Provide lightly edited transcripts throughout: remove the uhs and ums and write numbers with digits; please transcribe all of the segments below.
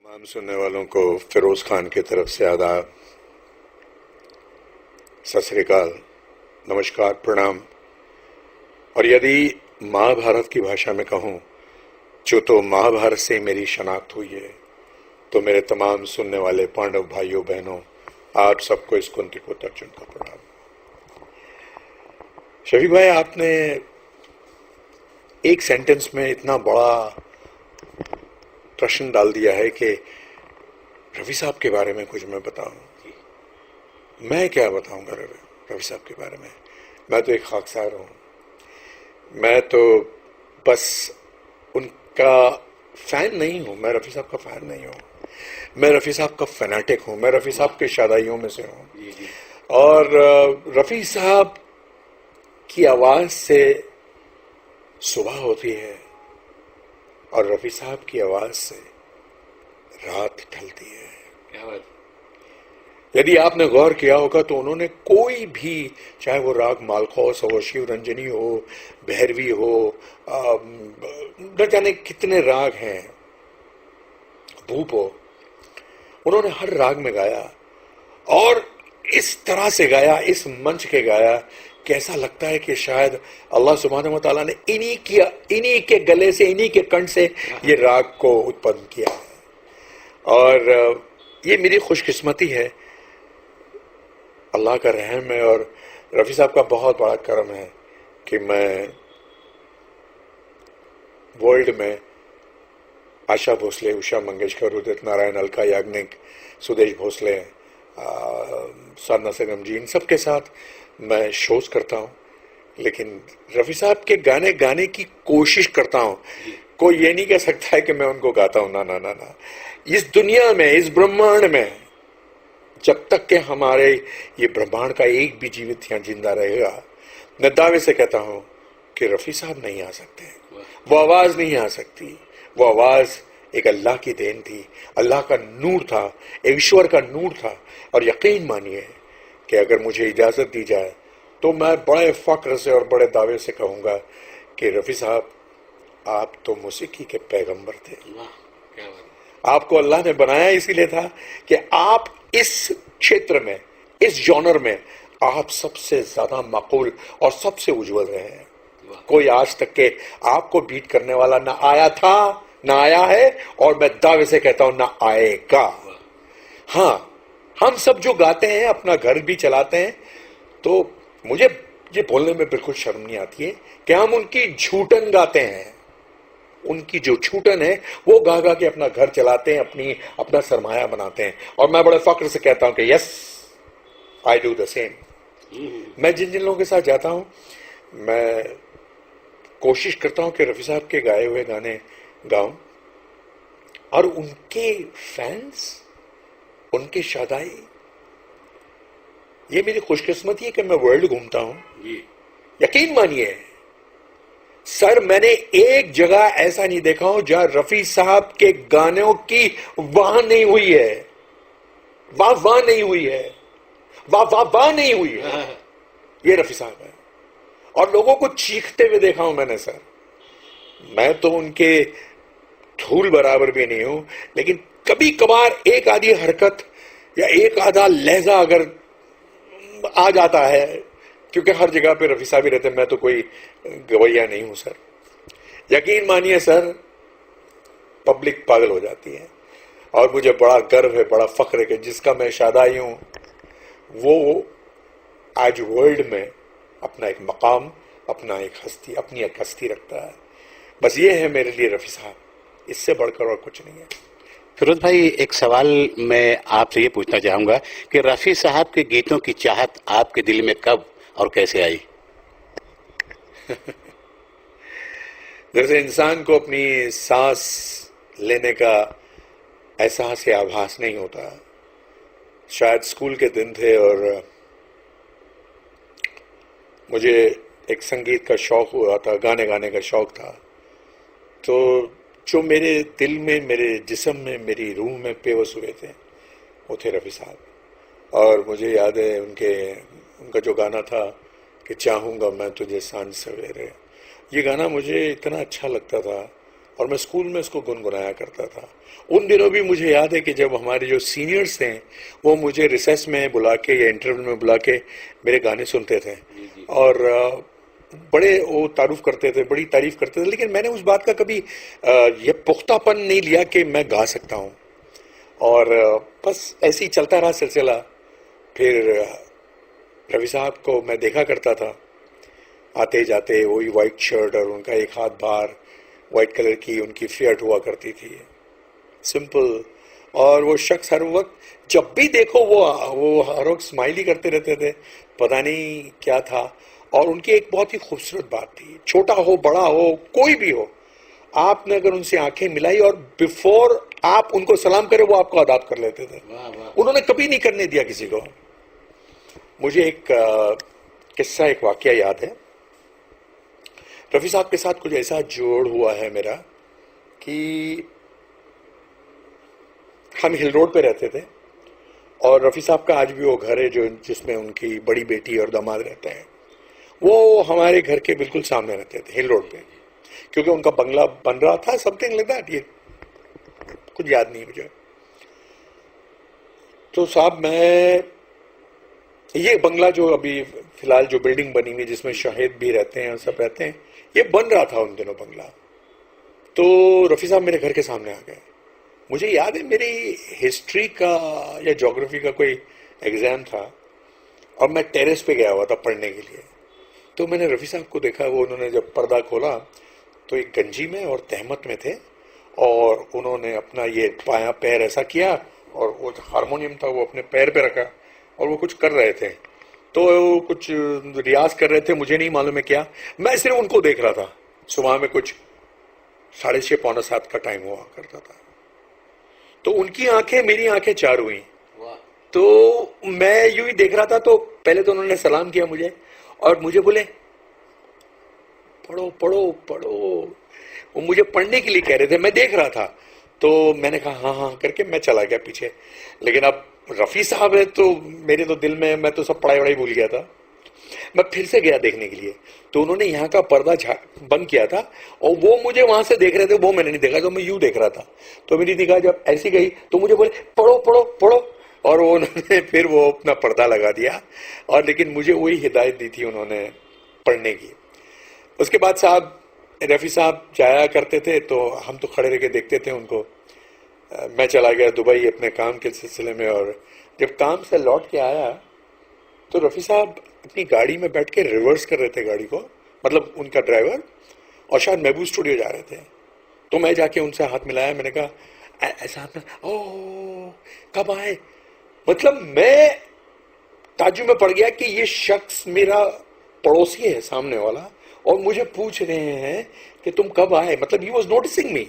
तमाम सुनने वालों को फिरोज खान की तरफ से आदाब, सत श्री अकाल, नमस्कार, प्रणाम। और यदि महाभारत की भाषा में कहूं, जो तो महाभारत से मेरी शनाख्त हुई है, तो मेरे तमाम सुनने वाले पांडव भाइयों बहनों, आप सबको इस कुंती को तर्जुन का प्रणाम। शफीक भाई, आपने एक सेंटेंस में इतना बड़ा प्रश्न डाल दिया है कि रफी साहब के बारे में कुछ मैं बताऊं। मैं क्या बताऊंगा रफी साहब के बारे में? मैं तो एक खाकसार हूं। मैं तो बस उनका फैन नहीं हूं। मैं रफी साहब का फैन नहीं हूं। मैं रफी साहब का फैनाटिक हूं। मैं रफी साहब के शादाइयों में से हूं। और रफी साहब की आवाज से सुबह होती है और रफी साहब की आवाज से रात ढलती है। क्या बात। यदि आपने गौर किया होगा तो उन्होंने कोई भी, चाहे वो राग मालखौस हो, शिव रंजनी हो, भैरवी हो, न जाने कितने राग हैं, भूप हो, उन्होंने हर राग में गाया और इस तरह से गाया, इस मंच के गाया कि ऐसा लगता है कि शायद अल्लाह सुब्हानहू व तआला ने इन्हीं के गले से, इन्हीं के कंठ से ये राग को उत्पन्न किया है। और ये मेरी खुशकिस्मती है, अल्लाह का रहम है और रफी साहब का बहुत बड़ा करम है कि मैं वर्ल्ड में आशा भोसले, उषा मंगेशकर, उदित नारायण, अलका याग्निक, सुदेश भोसले, साधना संगम जी, इन सब के साथ मैं शोज करता हूं। लेकिन रफी साहब के गाने गाने की कोशिश करता हूं। कोई ये नहीं कह सकता है कि मैं उनको गाता हूं। ना ना ना ना। इस दुनिया में, इस ब्रह्मांड में, जब तक के हमारे ये ब्रह्मांड का एक भी जीवित यहां जिंदा रहेगा, मैं दावे से कहता हूं कि रफी साहब नहीं आ सकते। वो आवाज नहीं आ सकती। वो आवाज एक अल्लाह की देन थी, अल्लाह का नूर था, एक ईश्वर का नूर था। और यकीन मानिए कि अगर मुझे इजाजत दी जाए तो मैं बड़े फख्र से और बड़े दावे से कहूंगा कि रफी साहब, आप तो मौसीकी के पैगंबर थे। आपको अल्लाह ने बनाया इसीलिए था कि आप इस क्षेत्र में, इस जॉनर में आप सबसे ज्यादा मकबूल और सबसे उज्जवल रहे हैं। कोई आज तक के आपको बीट करने वाला ना आया था, ना आया है, और मैं दावे से कहता हूं ना आएगा। हाँ, हम सब जो गाते हैं, अपना घर भी चलाते हैं, तो मुझे ये बोलने में बिल्कुल शर्म नहीं आती है कि हम उनकी झूठन गाते हैं। उनकी जो छूटन है वो गा गा के अपना घर चलाते हैं, अपना सरमाया बनाते हैं। और मैं बड़े फख्र से कहता हूं कि yes, I do the same. मैं जिन जिन लोगों के साथ जाता हूं, मैं कोशिश करता हूं कि रफी साहब के गाए हुए गाने गाऊं और उनके फैंस, उनके शादाई, ये मेरी खुशकिस्मती है कि मैं वर्ल्ड घूमता हूं। यकीन मानिए सर, मैंने एक जगह ऐसा नहीं देखा हूं जहां रफी साहब के गानों की वाह नहीं हुई है, वाह वाह नहीं हुई है, वाह वाह वाह नहीं हुई है। ये रफी साहब है। और लोगों को चीखते हुए देखा हूं मैंने सर। मैं तो उनके धूल बराबर भी नहीं हूं, लेकिन कभी कभार एक आधी हरकत या एक आधा लहजा अगर आ जाता है, क्योंकि हर जगह पे रफी साहब ही रहते हैं, मैं तो कोई गवैया नहीं हूं सर। यकीन मानिए सर, पब्लिक पागल हो जाती है। और मुझे बड़ा गर्व है, बड़ा फख्र है कि जिसका मैं शादाई हूं, वो आज वर्ल्ड में अपना एक मकाम, अपना एक हस्ती, अपनी एक हस्ती रखता है। बस ये है मेरे लिए रफी साहब, इससे बढ़कर और कुछ नहीं है। फिरोज भाई, एक सवाल मैं आपसे ये पूछना चाहूंगा कि रफी साहब के गीतों की चाहत आपके दिल में कब और कैसे आई? जैसे इंसान को अपनी सांस लेने का एहसास या आभास नहीं होता। शायद स्कूल के दिन थे और मुझे एक संगीत का शौक हुआ था, गाने गाने का शौक था। तो जो मेरे दिल में, मेरे जिस्म में, मेरी रूह में पेवस हुए थे, वो थे रफी साहब। और मुझे याद है उनका जो गाना था कि चाहूंगा मैं तुझे सांझ सवेरे, ये गाना मुझे इतना अच्छा लगता था और मैं स्कूल में उसको गुनगुनाया करता था। उन दिनों भी मुझे याद है कि जब हमारे जो सीनियर्स थे वो मुझे रिसेस में बुला के या इंटरवल में बुला के मेरे गाने सुनते थे और बड़े वो तारुफ करते थे, बड़ी तारीफ करते थे, लेकिन मैंने उस बात का कभी ये पुख्तापन नहीं लिया कि मैं गा सकता हूँ। और बस ऐसे ही चलता रहा सिलसिला। फिर रफ़ी साहब को मैं देखा करता था आते जाते, वही वाइट शर्ट और उनका एक हाथ बाहर, वाइट कलर की उनकी फियट हुआ करती थी, सिंपल। और वो शख्स हर वक्त जब भी देखो वो हर वक्त स्माइल ही करते रहते थे, पता नहीं क्या था। और उनकी एक बहुत ही खूबसूरत बात थी, छोटा हो बड़ा हो कोई भी हो, आपने अगर उनसे आंखें मिलाई और बिफोर आप उनको सलाम करें वो आपको आदाब कर लेते थे। उन्होंने कभी नहीं करने दिया किसी को। मुझे एक किस्सा, एक वाकया याद है। रफ़ी साहब के साथ कुछ ऐसा जोड़ हुआ है मेरा कि हम हिल रोड पे रहते थे और रफ़ी साहब का आज भी वो घर है जो जिसमें उनकी बड़ी बेटी और दामाद रहते हैं, वो हमारे घर के बिल्कुल सामने रहते थे हिल रोड पे, क्योंकि उनका बंगला बन रहा था, समथिंग लाइक दैट, ये कुछ याद नहीं मुझे। तो साहब मैं, ये बंगला जो अभी फिलहाल जो बिल्डिंग बनी हुई जिसमें शाहिद भी रहते हैं और सब रहते हैं, ये बन रहा था उन दिनों बंगला। तो रफ़ी साहब मेरे घर के सामने आ गए। मुझे याद है मेरी हिस्ट्री का या ज्योग्राफी का कोई एग्जाम था और मैं टेरेस पे गया हुआ था पढ़ने के लिए। तो मैंने रफ़ी साहब को देखा, वो उन्होंने जब पर्दा खोला तो एक गंजी में और तहमत में थे और उन्होंने अपना ये पाया पैर ऐसा किया और वो हारमोनियम था वो अपने पैर पे रखा और वो कुछ कर रहे थे, तो कुछ रियाज कर रहे थे, मुझे नहीं मालूम है क्या। मैं सिर्फ उनको देख रहा था। सुबह में कुछ 6:30 पौना 7 का टाइम हुआ करता था। तो उनकी आंखें मेरी आंखें चार हुई। तो मैं यूं ही देख रहा था। तो पहले तो उन्होंने सलाम किया मुझे और मुझे बोले पढ़ो पढ़ो पढ़ो, वो मुझे पढ़ने के लिए कह रहे थे, मैं देख रहा था। तो मैंने कहा हाँ हाँ करके मैं चला गया पीछे। लेकिन अब रफ़ी साहब है तो मेरे तो दिल में, मैं तो सब पढ़ाई वढ़ाई भूल गया था। मैं फिर से गया देखने के लिए, तो उन्होंने यहाँ का पर्दा बंद किया था और वो मुझे वहां से देख रहे थे, वो मैंने नहीं देखा, तो मैं यूं देख रहा था। तो मेरी निगाह जब ऐसी गई तो मुझे बोले पढ़ो पढ़ो पढ़ो, और वो उन्होंने फिर वो अपना पर्दा लगा दिया। और लेकिन मुझे वही हिदायत दी थी उन्होंने पढ़ने की। उसके बाद साहब, रफ़ी साहब जाया करते थे तो हम तो खड़े रह के देखते थे उनको। मैं चला गया दुबई अपने काम के सिलसिले में, और जब काम से लौट के आया तो रफ़ी साहब अपनी गाड़ी में बैठ के रिवर्स कर रहे थे गाड़ी को, मतलब उनका ड्राइवर, और शायद महबूब स्टूडियो जा रहे थे। तो मैं जाके उनसे हाथ मिलाया, मैंने कहा ऐसा, ओह कब आए। मतलब मैं ताज्जुब में पड़ गया कि ये शख्स मेरा पड़ोसी है सामने वाला और मुझे पूछ रहे हैं कि तुम कब आए, मतलब ही वॉज नोटिसिंग मी।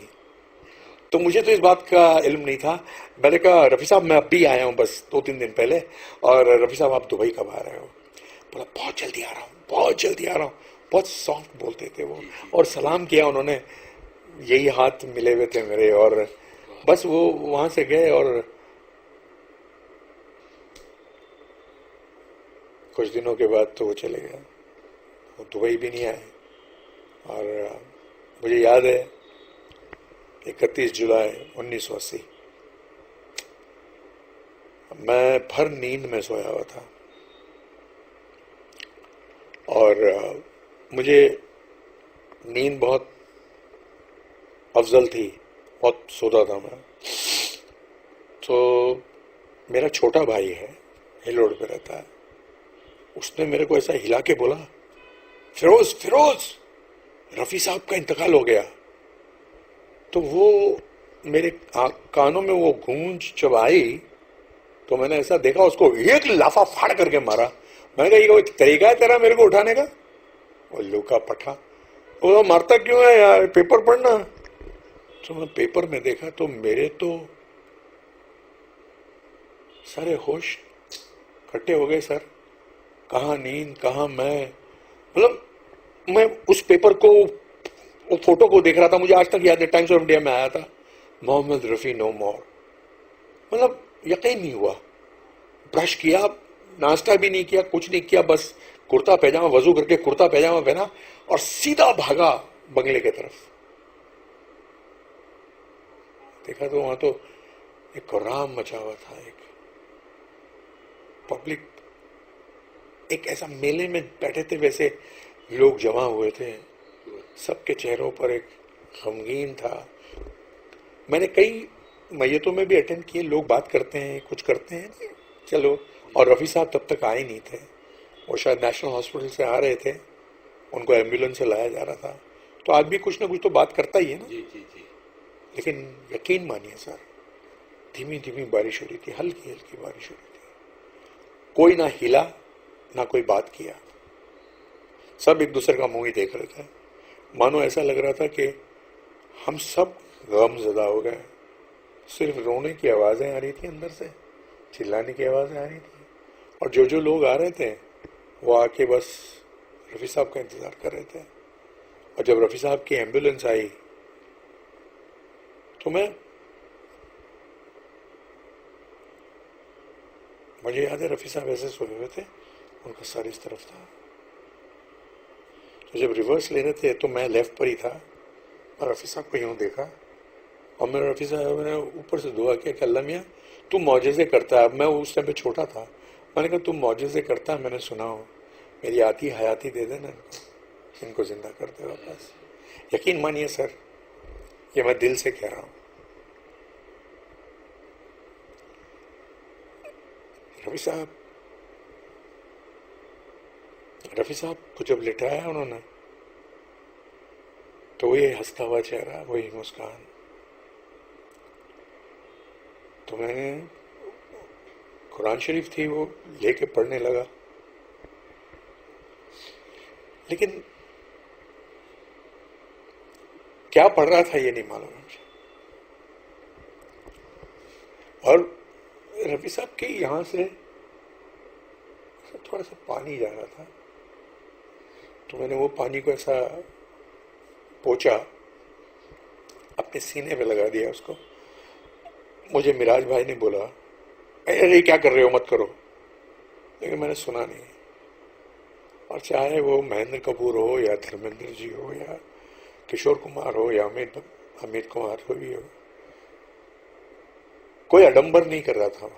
तो मुझे तो इस बात का इल्म नहीं था। मैंने कहा रफ़ी साहब मैं अभी आया हूँ बस 2-3 दिन पहले, और रफ़ी साहब आप दुबई कब आ रहे हो। बोला बहुत जल्दी आ रहा हूँ, बहुत जल्दी आ रहा हूँ। बहुत सॉफ्ट बोलते थे वो, और सलाम किया उन्होंने, यही हाथ मिले हुए थे मेरे, और बस वो वहां से गए। और कुछ दिनों के बाद तो वो चले गए, वो दुबई भी नहीं आए। और मुझे याद है 31 जुलाई 1980 मैं भर नींद में सोया हुआ था और मुझे नींद बहुत अफजल थी, बहुत सोता था मैं। तो मेरा छोटा भाई है, हिल रोड पे रहता है, उसने मेरे को ऐसा हिला के बोला फिरोज फिरोज रफ़ी साहब का इंतकाल हो गया। तो वो मेरे कानों में वो गूंज जब आई तो मैंने ऐसा देखा, उसको एक लाफा फाड़ करके मारा। मैंने कहा ये कोई तरीका है तेरा मेरे को उठाने का। वो लूका पठा, वो मारता क्यों है यार, पेपर पढ़ना। तो मैं पेपर में देखा तो मेरे तो सारे होश इकट्ठे हो गए सर, कहाँ नींद कहाँ मैं। मतलब मैं उस पेपर को, वो फोटो को देख रहा था। मुझे आज तक याद है टाइम्स ऑफ इंडिया में आया था मोहम्मद रफ़ी नो मोर। मतलब यकीन नहीं हुआ। ब्रश किया, नाश्ता भी नहीं किया, कुछ नहीं किया, बस कुर्ता पैजामा, वजू करके कुर्ता पैजामा पहना और सीधा भागा बंगले की तरफ। देखा तो वहां तो एक कोहराम मचा हुआ था, एक पब्लिक, एक ऐसा मेले में बैठे थे वैसे लोग जमा हुए थे, सबके चेहरों पर एक गमगीन था। मैंने कई मैयतों में भी अटेंड किए, लोग बात करते हैं, कुछ करते हैं, चलो। और रफ़ी साहब तब तक आए नहीं थे, वो शायद नेशनल हॉस्पिटल से आ रहे थे, उनको एम्बुलेंस से लाया जा रहा था। तो आदमी कुछ ना कुछ तो बात करता ही है ना। जी जी जी। लेकिन यकीन मानिए सर, धीमी धीमी बारिश हो रही थी, हल्की हल्की बारिश हो रही थी, कोई ना हिला ना कोई बात किया, सब एक दूसरे का मुंह ही देख रहे थे। मानो ऐसा लग रहा था कि हम सब गमज़दा हो गए। सिर्फ रोने की आवाज़ें आ रही थी अंदर से, चिल्लाने की आवाज़ें आ रही थी, और जो लोग आ रहे थे वो आके बस रफ़ी साहब का इंतज़ार कर रहे थे। और जब रफ़ी साहब की एम्बुलेंस आई तो मुझे याद है रफ़ी साहब ऐसे सोए हुए थे, उनका सर इस तरफ था। तो जब रिवर्स ले रहे थे तो मैं लेफ्ट पर ही था, और रफ़ी साहब को यूँ देखा, और मैंने रफ़ी साहब ने ऊपर से दुआ किया कि अल्लाह मियाँ तू मौजज़े करता है। अब मैं उस टाइम पे छोटा था, मैंने कहा तुम मौजज़े करता है, मैंने सुना हो, मेरी आती हयाती दे देना इनको जिंदा कर दे वापस। यकीन मानिए सर, ये मैं दिल से कह रहा हूँ। रफ़ी साहब को जब लिटाया उन्होंने, तो वही हंसता हुआ चेहरा, वही मुस्कान। तो मैंने कुरान शरीफ थी वो लेके पढ़ने लगा, लेकिन क्या पढ़ रहा था ये नहीं मालूम मुझे। और रफ़ी साहब के यहां से थोड़ा सा पानी जा रहा था, तो मैंने वो पानी को ऐसा पोंछा, अपने सीने पे लगा दिया उसको। मुझे मिराज भाई ने बोला अरे क्या कर रहे हो, मत करो, लेकिन मैंने सुना नहीं। और चाहे वो महेंद्र कपूर हो या धर्मेंद्र जी हो या किशोर कुमार हो या अमित कुमार हो भी हो, कोई आडंबर नहीं कर रहा था।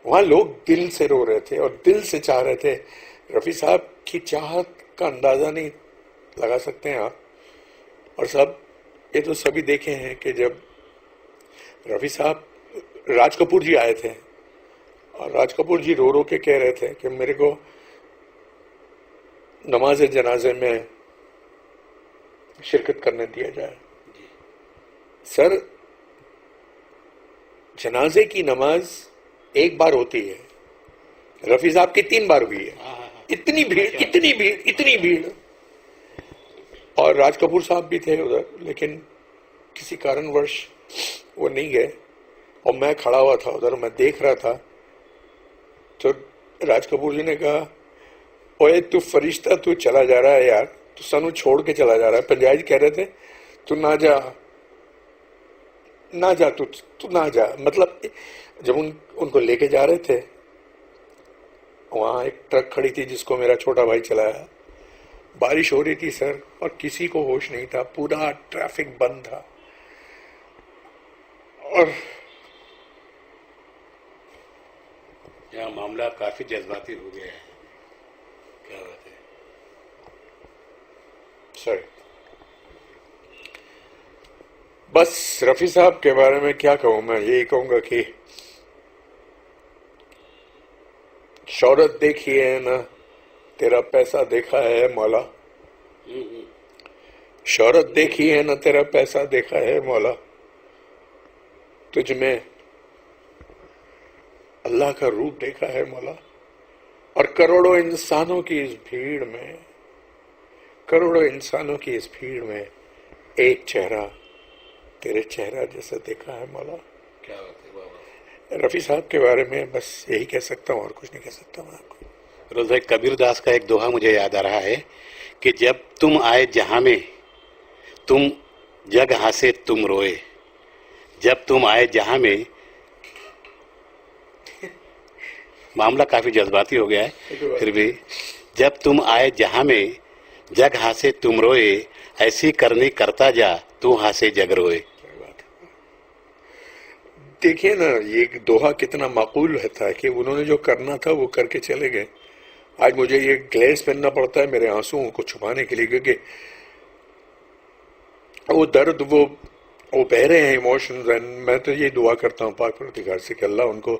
वहां लोग दिल से रो रहे थे और दिल से चाह रहे थे। रफ़ी साहब की चाहत का अंदाजा नहीं लगा सकते हैं आप। और ये तो सभी देखे हैं कि जब रफ़ी साहब, राज कपूर जी आए थे और राज कपूर जी रो रो के कह रहे थे कि मेरे को नमाज जनाजे में शिरकत करने दिया जाए। सर, जनाजे की नमाज एक बार होती है, रफ़ी साहब की 3 बार हुई है। इतनी भीड़। और राज कपूर साहब भी थे उधर, लेकिन किसी कारणवश वो नहीं गए। और मैं खड़ा हुआ था उधर, मैं देख रहा था। तो राज कपूर जी ने कहा, ओए तू फरिश्ता, तू चला जा रहा है यार, तू सानू छोड़ के चला जा रहा है। पंजाबी जी कह रहे थे तू ना जा, तू ना जा। मतलब जब उनको लेके जा रहे थे, वहां एक ट्रक खड़ी थी जिसको मेरा छोटा भाई चलाया। बारिश हो रही थी सर, और किसी को होश नहीं था, पूरा ट्रैफिक बंद था। और यहाँ मामला काफी जज्बाती हो गया है। क्या बात है सर। बस रफ़ी साहब के बारे में क्या कहूं, मैं यही कहूंगा कि शौहरत देखी है ना, तेरा पैसा देखा है मौला। शौहरत देखी है ना, तेरा पैसा देखा है मौला। तुझ में अल्लाह का रूप देखा है मौला। और करोड़ों इंसानों की इस भीड़ में एक चेहरा तेरे चेहरा जैसा देखा है मौला। क्या बात है बाबा। रफ़ी साहब के बारे में बस यही कह सकता हूँ, और कुछ नहीं कह सकता मैं आपको। रोज भाई, कबीर दास का एक दोहा मुझे याद आ रहा है कि जब तुम आए जहां में, तुम जग हंसे तुम रोए। जब तुम आए जहां में, मामला काफी जज्बाती हो गया है, फिर भी जब तुम आए जहां में, जग हंसे तुम रोए। ऐसी करनी करता जा, तू हंसे जग रोए। देखिए ना, ये दोहा कितना माकूल रहता है कि उन्होंने जो करना था वो करके चले गए। आज मुझे ये ग्लेस पहनना पड़ता है मेरे आंसुओं को छुपाने के लिए, क्योंकि वो दर्द, वो बह रहे हैं इमोशंस। एंड मैं तो ये दुआ करता हूँ पाक परवरदिगार से कि अल्लाह उनको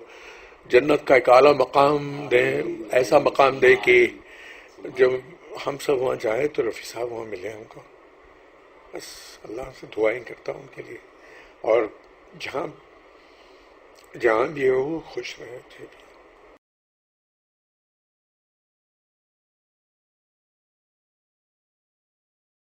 जन्नत का एक आला मकाम दे, ऐसा मकाम दे कि जब हम सब वहाँ जाए तो रफ़ी साहब वहाँ मिले हमको। बस अल्लाह से दुआएं करता हूँ उनके लिए, और जहाँ जहाँ भी हो वो खुश रहे थे।